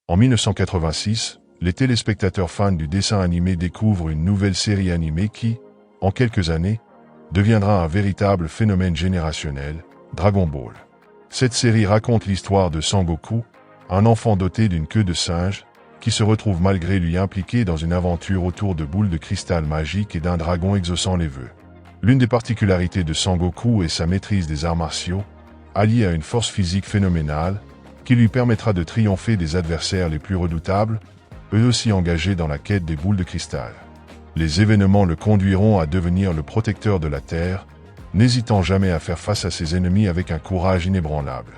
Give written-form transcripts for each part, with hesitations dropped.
En 1986, les téléspectateurs fans du dessin animé découvrent une nouvelle série animée qui, en quelques années, deviendra un véritable phénomène générationnel, Dragon Ball. Cette série raconte l'histoire de Sangoku, un enfant doté d'une queue de singe, qui se retrouve malgré lui impliqué dans une aventure autour de boules de cristal magiques et d'un dragon exaucant les vœux. L'une des particularités de Sangoku est sa maîtrise des arts martiaux, alliée à une force physique phénoménale, qui lui permettra de triompher des adversaires les plus redoutables, eux aussi engagés dans la quête des boules de cristal. Les événements le conduiront à devenir le protecteur de la Terre, n'hésitant jamais à faire face à ses ennemis avec un courage inébranlable.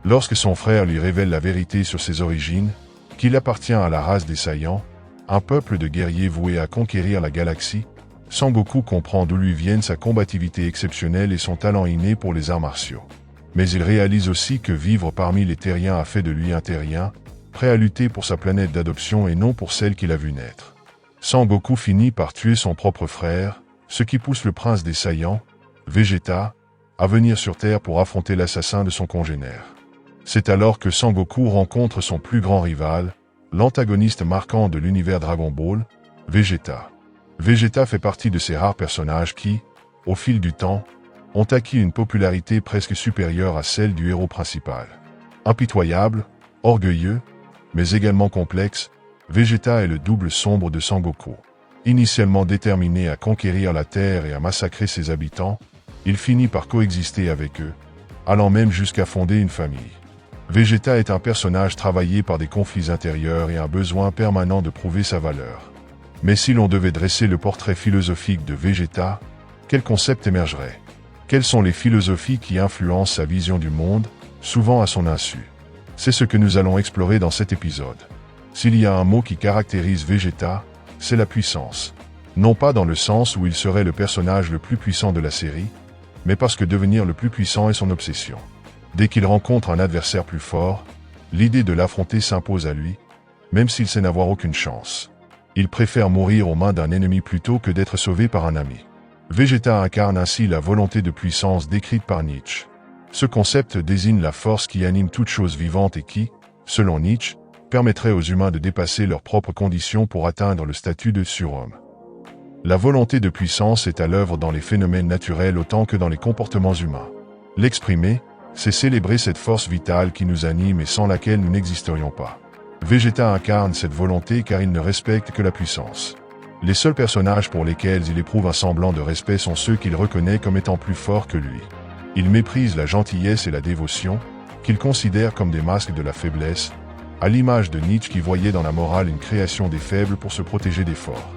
Lorsque son frère lui révèle la vérité sur ses origines, qu'il appartient à la race des Saiyans, un peuple de guerriers voués à conquérir la galaxie, Sangoku comprend d'où lui viennent sa combativité exceptionnelle et son talent inné pour les arts martiaux. Mais il réalise aussi que vivre parmi les Terriens a fait de lui un Terrien, prêt à lutter pour sa planète d'adoption et non pour celle qu'il a vue naître. Sangoku finit par tuer son propre frère, ce qui pousse le prince des Saiyans, Vegeta, à venir sur Terre pour affronter l'assassin de son congénère. C'est alors que Sangoku rencontre son plus grand rival, l'antagoniste marquant de l'univers Dragon Ball, Vegeta. Vegeta fait partie de ces rares personnages qui, au fil du temps, ont acquis une popularité presque supérieure à celle du héros principal. Impitoyable, orgueilleux, mais également complexe, Vegeta est le double sombre de Sangoku. Initialement déterminé à conquérir la Terre et à massacrer ses habitants, il finit par coexister avec eux, allant même jusqu'à fonder une famille. Vegeta est un personnage travaillé par des conflits intérieurs et un besoin permanent de prouver sa valeur. Mais si l'on devait dresser le portrait philosophique de Vegeta, quel concept émergerait? Quelles sont les philosophies qui influencent sa vision du monde, souvent à son insu? C'est ce que nous allons explorer dans cet épisode. S'il y a un mot qui caractérise Vegeta, c'est la puissance. Non pas dans le sens où il serait le personnage le plus puissant de la série, mais parce que devenir le plus puissant est son obsession. Dès qu'il rencontre un adversaire plus fort, l'idée de l'affronter s'impose à lui, même s'il sait n'avoir aucune chance. Il préfère mourir aux mains d'un ennemi plutôt que d'être sauvé par un ami. Vegeta incarne ainsi la volonté de puissance décrite par Nietzsche. Ce concept désigne la force qui anime toute chose vivante et qui, selon Nietzsche, permettrait aux humains de dépasser leurs propres conditions pour atteindre le statut de surhomme. La volonté de puissance est à l'œuvre dans les phénomènes naturels autant que dans les comportements humains. L'exprimer, c'est célébrer cette force vitale qui nous anime et sans laquelle nous n'existerions pas. Vegeta incarne cette volonté car il ne respecte que la puissance. Les seuls personnages pour lesquels il éprouve un semblant de respect sont ceux qu'il reconnaît comme étant plus forts que lui. Il méprise la gentillesse et la dévotion, qu'il considère comme des masques de la faiblesse, à l'image de Nietzsche qui voyait dans la morale une création des faibles pour se protéger des forts.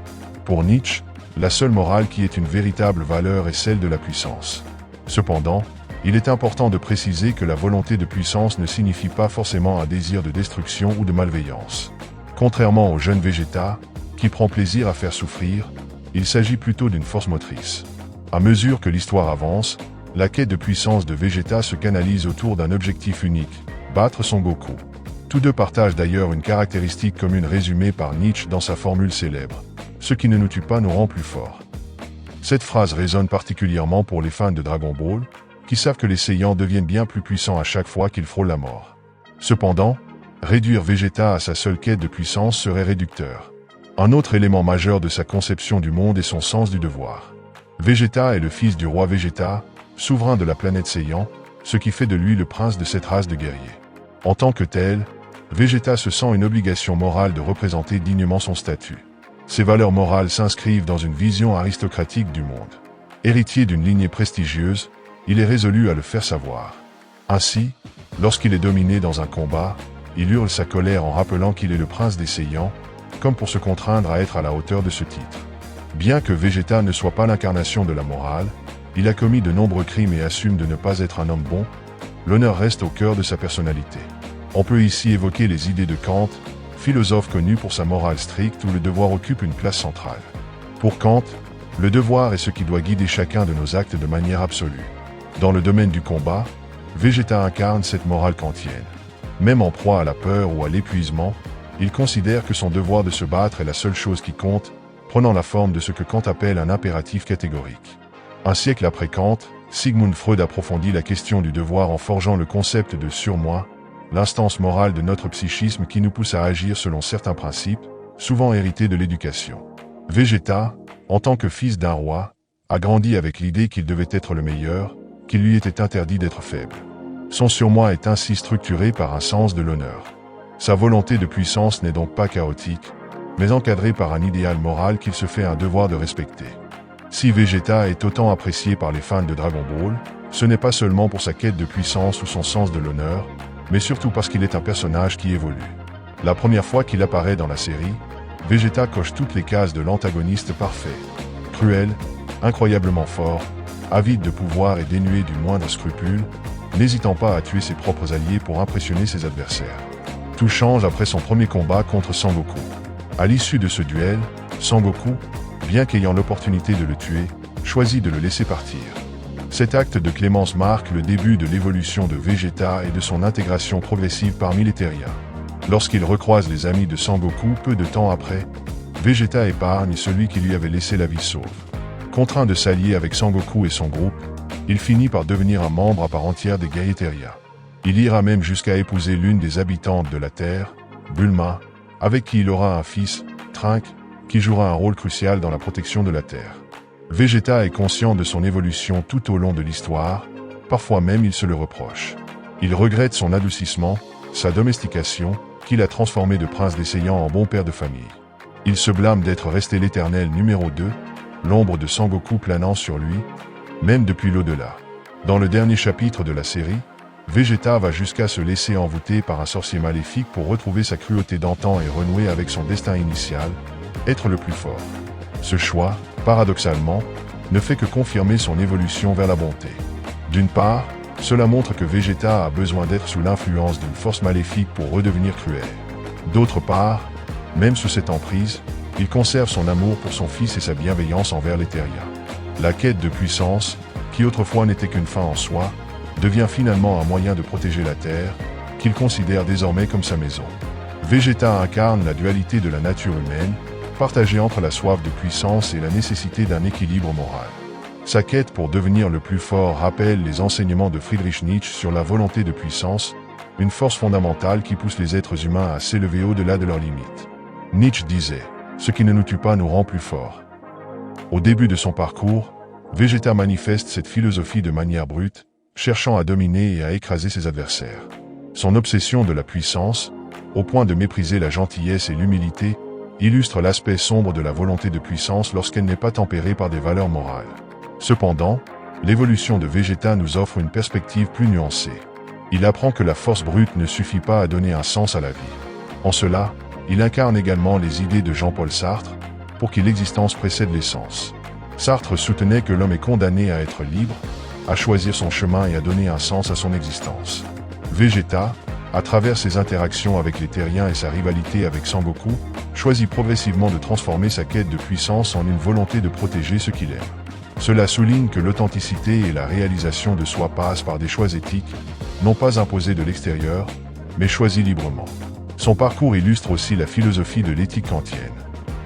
Pour Nietzsche, la seule morale qui est une véritable valeur est celle de la puissance. Cependant, il est important de préciser que la volonté de puissance ne signifie pas forcément un désir de destruction ou de malveillance. Contrairement au jeune Vegeta, qui prend plaisir à faire souffrir, il s'agit plutôt d'une force motrice. À mesure que l'histoire avance, la quête de puissance de Vegeta se canalise autour d'un objectif unique, battre Son Goku. Tous deux partagent d'ailleurs une caractéristique commune résumée par Nietzsche dans sa formule célèbre. Ce qui ne nous tue pas nous rend plus forts. Cette phrase résonne particulièrement pour les fans de Dragon Ball, qui savent que les Saiyans deviennent bien plus puissants à chaque fois qu'ils frôlent la mort. Cependant, réduire Vegeta à sa seule quête de puissance serait réducteur. Un autre élément majeur de sa conception du monde est son sens du devoir. Vegeta est le fils du roi Vegeta, souverain de la planète Saiyan, ce qui fait de lui le prince de cette race de guerriers. En tant que tel, Vegeta se sent une obligation morale de représenter dignement son statut. Ses valeurs morales s'inscrivent dans une vision aristocratique du monde. Héritier d'une lignée prestigieuse, il est résolu à le faire savoir. Ainsi, lorsqu'il est dominé dans un combat, il hurle sa colère en rappelant qu'il est le prince des Saiyans, comme pour se contraindre à être à la hauteur de ce titre. Bien que Vegeta ne soit pas l'incarnation de la morale, il a commis de nombreux crimes et assume de ne pas être un homme bon, l'honneur reste au cœur de sa personnalité. On peut ici évoquer les idées de Kant, philosophe connu pour sa morale stricte où le devoir occupe une place centrale. Pour Kant, le devoir est ce qui doit guider chacun de nos actes de manière absolue. Dans le domaine du combat, Vegeta incarne cette morale kantienne. Même en proie à la peur ou à l'épuisement, il considère que son devoir de se battre est la seule chose qui compte, prenant la forme de ce que Kant appelle un impératif catégorique. Un siècle après Kant, Sigmund Freud approfondit la question du devoir en forgeant le concept de surmoi, l'instance morale de notre psychisme qui nous pousse à agir selon certains principes, souvent hérités de l'éducation. Vegeta, en tant que fils d'un roi, a grandi avec l'idée qu'il devait être le meilleur, qu'il lui était interdit d'être faible. Son surmoi est ainsi structuré par un sens de l'honneur. Sa volonté de puissance n'est donc pas chaotique, mais encadrée par un idéal moral qu'il se fait un devoir de respecter. Si Vegeta est autant apprécié par les fans de Dragon Ball, ce n'est pas seulement pour sa quête de puissance ou son sens de l'honneur, mais surtout parce qu'il est un personnage qui évolue. La première fois qu'il apparaît dans la série, Vegeta coche toutes les cases de l'antagoniste parfait. Cruel, incroyablement fort, avide de pouvoir et dénué du moindre scrupule, n'hésitant pas à tuer ses propres alliés pour impressionner ses adversaires. Tout change après son premier combat contre Sangoku. À l'issue de ce duel, Sangoku, bien qu'ayant l'opportunité de le tuer, choisit de le laisser partir. Cet acte de clémence marque le début de l'évolution de Vegeta et de son intégration progressive parmi les Terriens. Lorsqu'il recroise les amis de Sangoku peu de temps après, Vegeta épargne celui qui lui avait laissé la vie sauve. Contraint de s'allier avec Sangoku et son groupe, il finit par devenir un membre à part entière des guerriers terriens. Il ira même jusqu'à épouser l'une des habitantes de la Terre, Bulma, avec qui il aura un fils, Trunks, qui jouera un rôle crucial dans la protection de la Terre. Vegeta est conscient de son évolution tout au long de l'histoire, parfois même il se le reproche. Il regrette son adoucissement, sa domestication, qui l'a transformé de prince d'essayant en bon père de famille. Il se blâme d'être resté l'éternel numéro 2, l'ombre de Sangoku planant sur lui, même depuis l'au-delà. Dans le dernier chapitre de la série, Vegeta va jusqu'à se laisser envoûter par un sorcier maléfique pour retrouver sa cruauté d'antan et renouer avec son destin initial, être le plus fort. Ce choix, paradoxalement, ne fait que confirmer son évolution vers la bonté. D'une part, cela montre que Vegeta a besoin d'être sous l'influence d'une force maléfique pour redevenir cruel. D'autre part, même sous cette emprise, il conserve son amour pour son fils et sa bienveillance envers les Terriens. La quête de puissance, qui autrefois n'était qu'une fin en soi, devient finalement un moyen de protéger la Terre, qu'il considère désormais comme sa maison. Vegeta incarne la dualité de la nature humaine, partagée entre la soif de puissance et la nécessité d'un équilibre moral. Sa quête pour devenir le plus fort rappelle les enseignements de Friedrich Nietzsche sur la volonté de puissance, une force fondamentale qui pousse les êtres humains à s'élever au-delà de leurs limites. Nietzsche disait « Ce qui ne nous tue pas nous rend plus forts ». Au début de son parcours, Vegeta manifeste cette philosophie de manière brute, cherchant à dominer et à écraser ses adversaires. Son obsession de la puissance, au point de mépriser la gentillesse et l'humilité, illustre l'aspect sombre de la volonté de puissance lorsqu'elle n'est pas tempérée par des valeurs morales. Cependant, l'évolution de Vegeta nous offre une perspective plus nuancée. Il apprend que la force brute ne suffit pas à donner un sens à la vie. En cela, il incarne également les idées de Jean-Paul Sartre, pour qui l'existence précède l'essence. Sartre soutenait que l'homme est condamné à être libre, à choisir son chemin et à donner un sens à son existence. Vegeta, à travers ses interactions avec les Terriens et sa rivalité avec Sangoku, choisit progressivement de transformer sa quête de puissance en une volonté de protéger ce qu'il aime. Cela souligne que l'authenticité et la réalisation de soi passent par des choix éthiques, non pas imposés de l'extérieur, mais choisis librement. Son parcours illustre aussi la philosophie de l'éthique kantienne.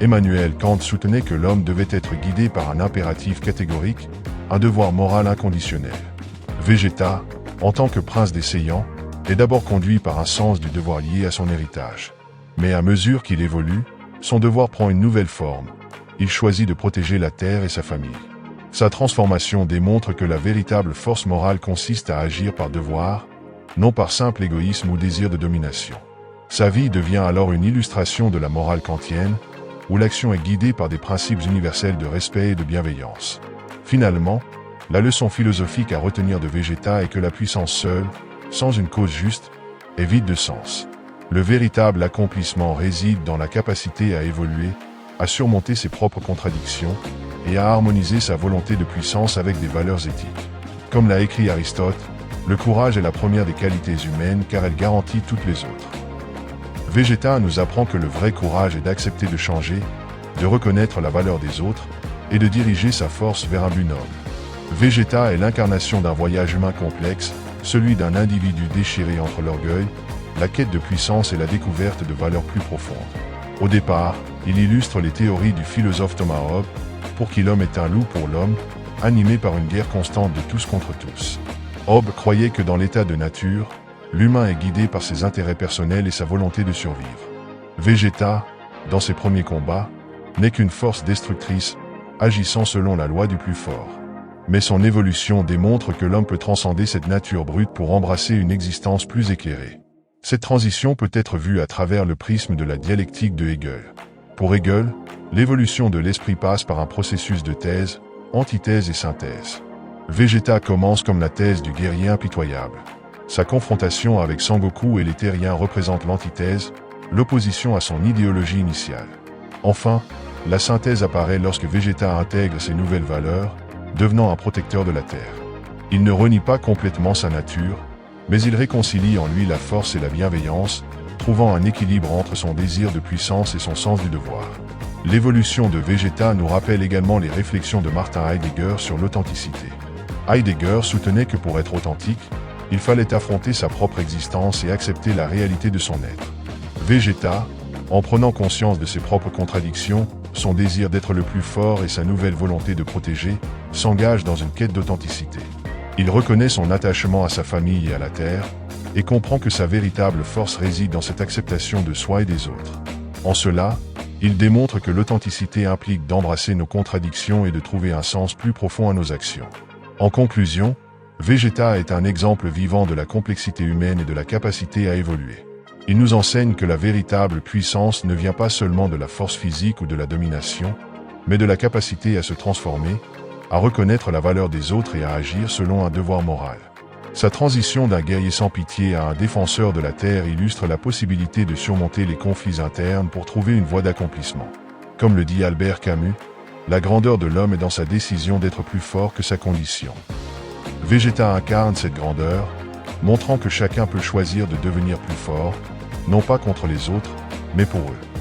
Emmanuel Kant soutenait que l'homme devait être guidé par un impératif catégorique, un devoir moral inconditionnel. Vegeta, en tant que prince des Saiyans, est d'abord conduit par un sens du devoir lié à son héritage. Mais à mesure qu'il évolue, son devoir prend une nouvelle forme. Il choisit de protéger la Terre et sa famille. Sa transformation démontre que la véritable force morale consiste à agir par devoir, non par simple égoïsme ou désir de domination. Sa vie devient alors une illustration de la morale kantienne, où l'action est guidée par des principes universels de respect et de bienveillance. Finalement, la leçon philosophique à retenir de Vegeta est que la puissance seule, sans une cause juste, est vide de sens. Le véritable accomplissement réside dans la capacité à évoluer, à surmonter ses propres contradictions, et à harmoniser sa volonté de puissance avec des valeurs éthiques. Comme l'a écrit Aristote, le courage est la première des qualités humaines car elle garantit toutes les autres. Vegeta nous apprend que le vrai courage est d'accepter de changer, de reconnaître la valeur des autres, et de diriger sa force vers un but noble. Vegeta est l'incarnation d'un voyage humain complexe, celui d'un individu déchiré entre l'orgueil, la quête de puissance et la découverte de valeurs plus profondes. Au départ, il illustre les théories du philosophe Thomas Hobbes, pour qui l'homme est un loup pour l'homme, animé par une guerre constante de tous contre tous. Hobbes croyait que dans l'état de nature, l'humain est guidé par ses intérêts personnels et sa volonté de survivre. Vegeta, dans ses premiers combats, n'est qu'une force destructrice, agissant selon la loi du plus fort. Mais son évolution démontre que l'homme peut transcender cette nature brute pour embrasser une existence plus éclairée. Cette transition peut être vue à travers le prisme de la dialectique de Hegel. Pour Hegel, l'évolution de l'esprit passe par un processus de thèse, antithèse et synthèse. Vegeta commence comme la thèse du guerrier impitoyable. Sa confrontation avec Sangoku et les Terriens représente l'antithèse, l'opposition à son idéologie initiale. Enfin, la synthèse apparaît lorsque Vegeta intègre ses nouvelles valeurs, devenant un protecteur de la Terre. Il ne renie pas complètement sa nature, mais il réconcilie en lui la force et la bienveillance, trouvant un équilibre entre son désir de puissance et son sens du devoir. L'évolution de Vegeta nous rappelle également les réflexions de Martin Heidegger sur l'authenticité. Heidegger soutenait que pour être authentique, il fallait affronter sa propre existence et accepter la réalité de son être. Vegeta, en prenant conscience de ses propres contradictions, son désir d'être le plus fort et sa nouvelle volonté de protéger, s'engage dans une quête d'authenticité. Il reconnaît son attachement à sa famille et à la Terre, et comprend que sa véritable force réside dans cette acceptation de soi et des autres. En cela, il démontre que l'authenticité implique d'embrasser nos contradictions et de trouver un sens plus profond à nos actions. En conclusion, Vegeta est un exemple vivant de la complexité humaine et de la capacité à évoluer. Il nous enseigne que la véritable puissance ne vient pas seulement de la force physique ou de la domination, mais de la capacité à se transformer, à reconnaître la valeur des autres et à agir selon un devoir moral. Sa transition d'un guerrier sans pitié à un défenseur de la Terre illustre la possibilité de surmonter les conflits internes pour trouver une voie d'accomplissement. Comme le dit Albert Camus, la grandeur de l'homme est dans sa décision d'être plus fort que sa condition. Vegeta incarne cette grandeur, montrant que chacun peut choisir de devenir plus fort, non pas contre les autres, mais pour eux.